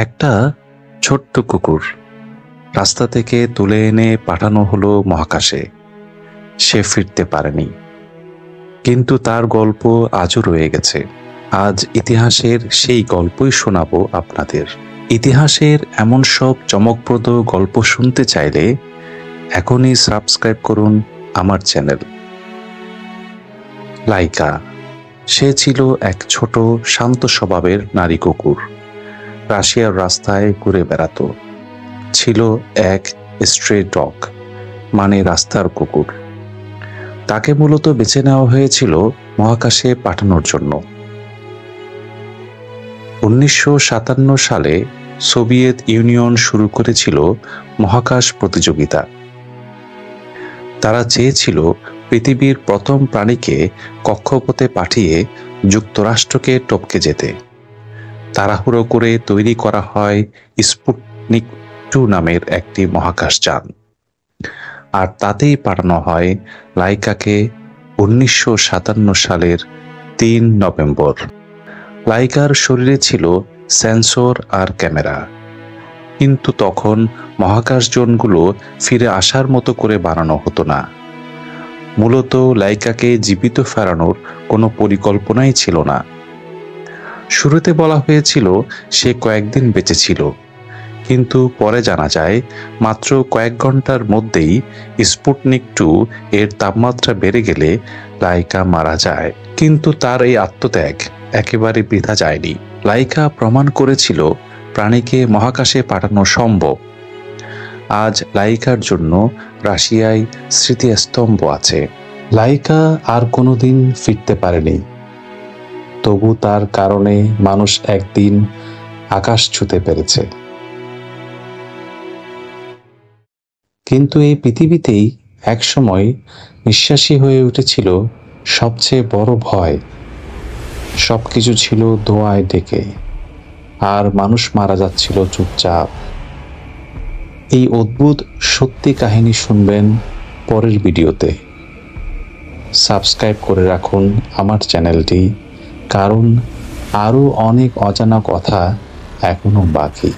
একটা ছোট্ট কুকুর রাস্তা থেকে তুলে এনে পাঠানো হলো মহাকাশে। সে ফিরতে পারেনি, কিন্তু তার গল্প আজও রয়ে গেছে। আজ ইতিহাসের সেই গল্পই শোনাবো আপনাদের। ইতিহাসের এমন সব চমকপ্রদ গল্প শুনতে চাইলে এখনই সাবস্ক্রাইব করুন আমার চ্যানেল। লাইকা, সে ছিল এক ছোট শান্ত স্বভাবের নারী কুকুর। রাশিয়ার রাস্তায় ঘুরে বেড়াতো। ছিল এক স্ট্রে ডগ, মানে রাস্তার কুকুর। তাকে মূলত বেছে নেওয়া হয়েছিল মহাকাশে পাঠানোর জন্য। 1957 সালে সোভিয়েত ইউনিয়ন শুরু করেছিল মহাকাশ প্রতিযোগিতা। তারা চেয়েছিল পৃথিবীর প্রথম প্রাণীকে কক্ষপথে পাঠিয়ে যুক্তরাষ্ট্রকে টপকে যেতে। তাড়াহুড়ো করে তৈরি করা হয় স্পুটনিক 2 নামের একটি মহাকাশযান, আর তাতেই পাঠানো হয় লাইকাকে 1957 সালের 3 নভেম্বর। লাইকার শরীরে ছিল সেন্সর আর ক্যামেরা, কিন্তু তখন মহাকাশযানগুলো ফিরে আসার মতো করে বানানো হতো না। মূলত লাইকাকে জীবিত ফেরানোর কোনো পরিকল্পনাই ছিল না। শুরুতে বলা হয়েছিল সে কয়েকদিন বেঁচে ছিল, কিন্তু পরে জানা যায় মাত্র কয়েক ঘন্টার মধ্যেই স্পুটনিক 2 এর তাপমাত্রা বেড়ে গেলে লাইকা মারা যায়। কিন্তু তার এই আত্মত্যাগ একেবারে বৃথা যায়নি। লাইকা প্রমাণ করেছিল প্রাণীকে মহাকাশে পাঠানো সম্ভব। আজ লাইকার জন্য রাশিয়ায় স্মৃতিস্তম্ভ আছে। লাইকা আর কোনোদিন ফিরতে পারেনি, তবু তার কারণে মানুষ একদিন আকাশ ছুঁতে পেরেছে। কিন্তু এই পৃথিবীতেই একসময় নিঃশ্বাসী হয়ে উঠেছিল সবচেয়ে বড় ভয়। সবকিছু ছিল ধোঁয়ায় ঢেকে, আর মানুষ মারা যাচ্ছিল চুপচাপ। এই অদ্ভুত সত্যি কাহিনী শুনবেন পরের ভিডিওতে। সাবস্ক্রাইব করে রাখুন আমার চ্যানেলটি, কারণ আরও অনেক অজানা কথা এখনো বাকি।